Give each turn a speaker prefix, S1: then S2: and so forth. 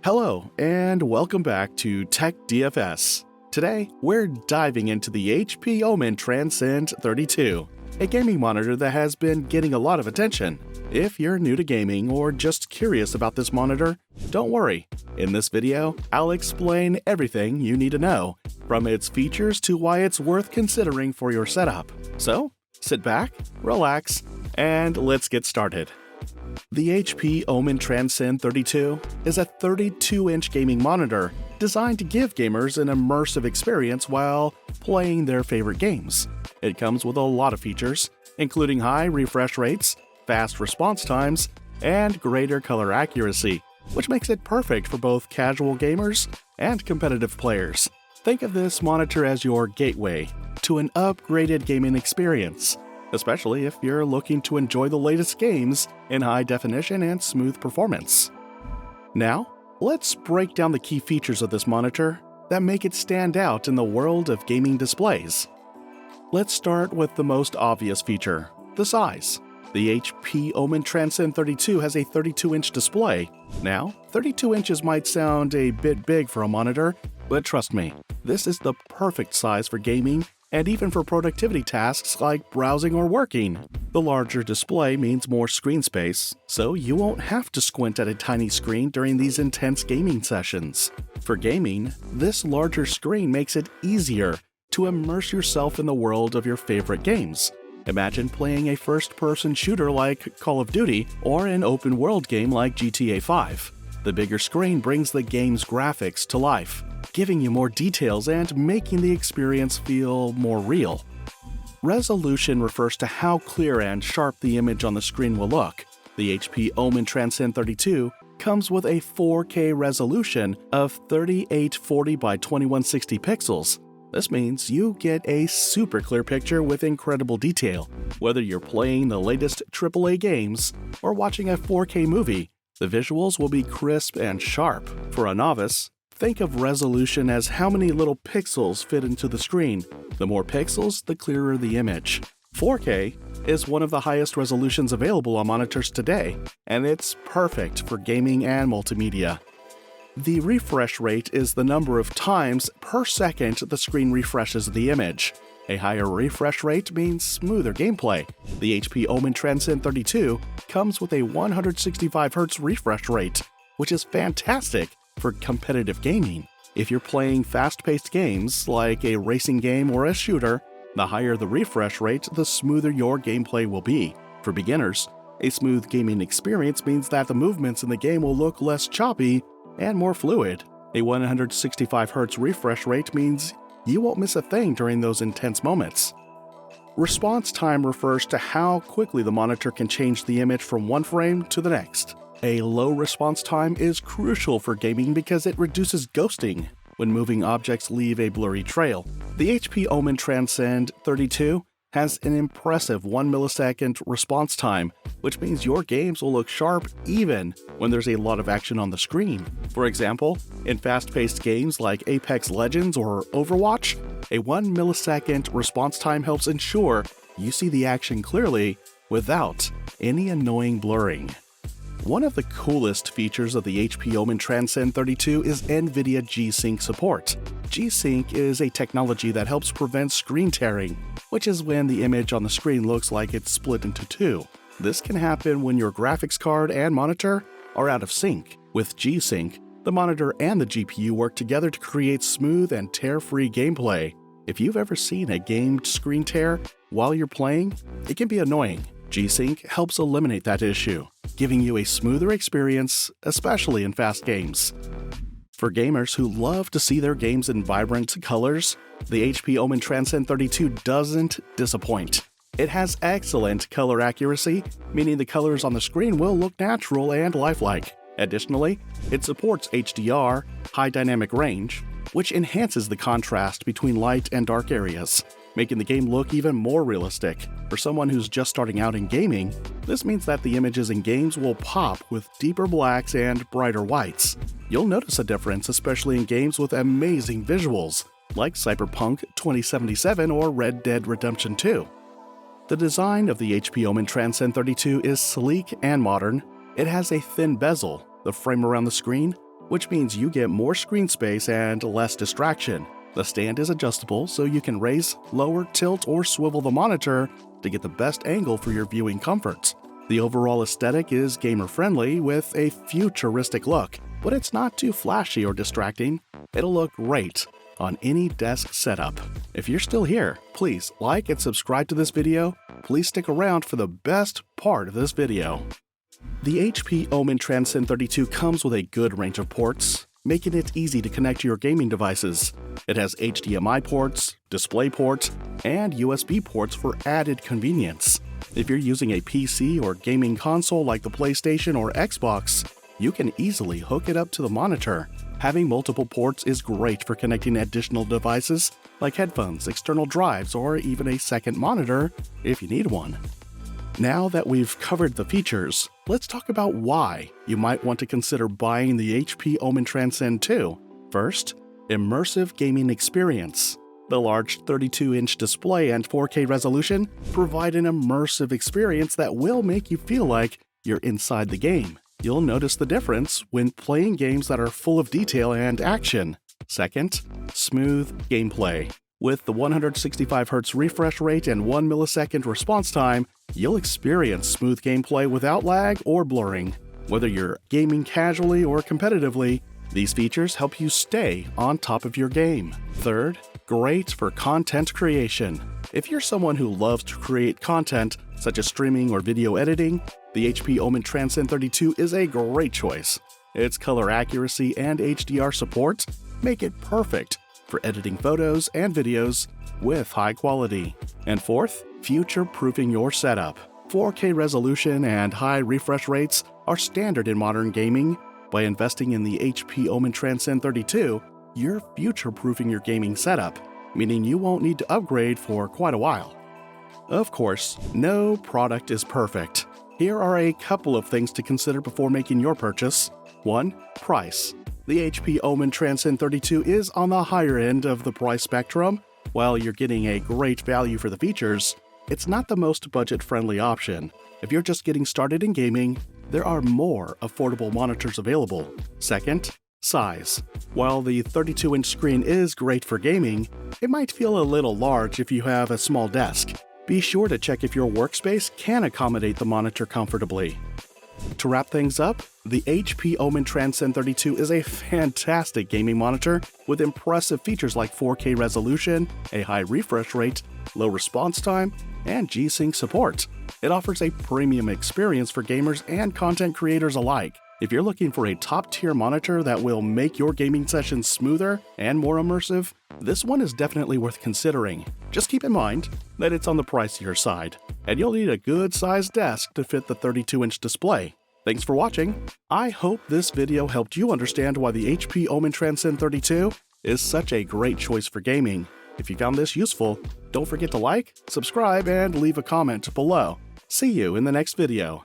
S1: Hello, and welcome back to Tech DFS. Today, we're diving into the HP Omen Transcend 32, a gaming monitor that has been getting a lot of attention. If you're new to gaming or just curious about this monitor, don't worry. In this video, I'll explain everything you need to know, from its features to why it's worth considering for your setup. So, sit back, relax, and let's get started. The HP Omen Transcend 32 is a 32-inch gaming monitor designed to give gamers an immersive experience while playing their favorite games. It comes with a lot of features, including high refresh rates, fast response times, and greater color accuracy, which makes it perfect for both casual gamers and competitive players. Think of this monitor as your gateway to an upgraded gaming experience, especially if you're looking to enjoy the latest games in high definition and smooth performance. Now, let's break down the key features of this monitor that make it stand out in the world of gaming displays. Let's start with the most obvious feature, the size. The HP Omen Transcend 32 has a 32-inch display. Now, 32 inches might sound a bit big for a monitor, but trust me, this is the perfect size for gaming and even for productivity tasks like browsing or working. The larger display means more screen space, so you won't have to squint at a tiny screen during these intense gaming sessions. For gaming, this larger screen makes it easier to immerse yourself in the world of your favorite games. Imagine playing a first-person shooter like Call of Duty or an open-world game like GTA 5. The bigger screen brings the game's graphics to life, giving you more details and making the experience feel more real. Resolution refers to how clear and sharp the image on the screen will look. The HP Omen Transcend 32 comes with a 4K resolution of 3840 by 2160 pixels. This means you get a super clear picture with incredible detail. Whether you're playing the latest AAA games or watching a 4K movie, the visuals will be crisp and sharp. For a novice, think of resolution as how many little pixels fit into the screen. The more pixels, the clearer the image. 4K is one of the highest resolutions available on monitors today, and it's perfect for gaming and multimedia. The refresh rate is the number of times per second the screen refreshes the image. A higher refresh rate means smoother gameplay. The HP Omen Transcend 32 comes with a 165Hz refresh rate, which is fantastic for competitive gaming. If you're playing fast-paced games like a racing game or a shooter, the higher the refresh rate, the smoother your gameplay will be. For beginners, a smooth gaming experience means that the movements in the game will look less choppy and more fluid. A 165Hz refresh rate means you won't miss a thing during those intense moments. Response time refers to how quickly the monitor can change the image from one frame to the next. A low response time is crucial for gaming because it reduces ghosting when moving objects leave a blurry trail. The HP Omen Transcend 32 has an impressive 1 millisecond response time, which means your games will look sharp even when there's a lot of action on the screen. For example, in fast-paced games like Apex Legends or Overwatch, a 1 millisecond response time helps ensure you see the action clearly without any annoying blurring. One of the coolest features of the HP Omen Transcend 32 is NVIDIA G-SYNC support. G-SYNC is a technology that helps prevent screen tearing, which is when the image on the screen looks like it's split into two. This can happen when your graphics card and monitor are out of sync. With G-SYNC, the monitor and the GPU work together to create smooth and tear-free gameplay. If you've ever seen a game screen tear while you're playing, it can be annoying. G-SYNC helps eliminate that issue, giving you a smoother experience, especially in fast games. For gamers who love to see their games in vibrant colors, the HP Omen Transcend 32 doesn't disappoint. It has excellent color accuracy, meaning the colors on the screen will look natural and lifelike. Additionally, it supports HDR, high dynamic range, which enhances the contrast between light and dark areas, making the game look even more realistic. For someone who's just starting out in gaming, this means that the images in games will pop with deeper blacks and brighter whites. You'll notice a difference, especially in games with amazing visuals, like Cyberpunk 2077 or Red Dead Redemption 2. The design of the HP Omen Transcend 32 is sleek and modern. It has a thin bezel. The frame around the screen which means you get more screen space and less distraction. The stand is adjustable, so you can raise, lower, tilt, or swivel the monitor to get the best angle for your viewing comfort. The overall aesthetic is gamer-friendly with a futuristic look, but it's not too flashy or distracting. It'll look great on any desk setup. If you're still here, please like and subscribe to this video. Please stick around for the best part of this video. The HP Omen Transcend 32 comes with a good range of ports, making it easy to connect to your gaming devices. It has HDMI ports, display ports, and USB ports for added convenience. If you're using a PC or gaming console like the PlayStation or Xbox, you can easily hook it up to the monitor. Having multiple ports is great for connecting additional devices like headphones, external drives, or even a second monitor if you need one. Now that we've covered the features, let's talk about why you might want to consider buying the HP Omen Transcend 2. First, immersive gaming experience. The large 32-inch display and 4K resolution provide an immersive experience that will make you feel like you're inside the game. You'll notice the difference when playing games that are full of detail and action. Second, smooth gameplay. With the 165Hz refresh rate and 1 millisecond response time, you'll experience smooth gameplay without lag or blurring. Whether you're gaming casually or competitively, these features help you stay on top of your game. Third, great for content creation. If you're someone who loves to create content, such as streaming or video editing, the HP Omen Transcend 32 is a great choice. Its color accuracy and HDR support make it perfect for editing photos and videos with high quality. And fourth, future-proofing your setup. 4K resolution and high refresh rates are standard in modern gaming. By investing in the HP Omen Transcend 32, you're future-proofing your gaming setup, meaning you won't need to upgrade for quite a while. Of course, no product is perfect. Here are a couple of things to consider before making your purchase. 1. Price. The HP Omen Transcend 32 is on the higher end of the price spectrum. While you're getting a great value for the features, it's not the most budget-friendly option. If you're just getting started in gaming, there are more affordable monitors available. Second, size. While the 32-inch screen is great for gaming, it might feel a little large if you have a small desk. Be sure to check if your workspace can accommodate the monitor comfortably. To wrap things up, the HP Omen Transcend 32 is a fantastic gaming monitor with impressive features like 4K resolution, a high refresh rate, low response time, and G-SYNC support. It offers a premium experience for gamers and content creators alike. If you're looking for a top-tier monitor that will make your gaming sessions smoother and more immersive, this one is definitely worth considering. Just keep in mind that it's on the pricier side, and you'll need a good-sized desk to fit the 32-inch display. Thanks for watching. I hope this video helped you understand why the HP Omen Transcend 32 is such a great choice for gaming. If you found this useful, don't forget to like, subscribe, and leave a comment below. See you in the next video.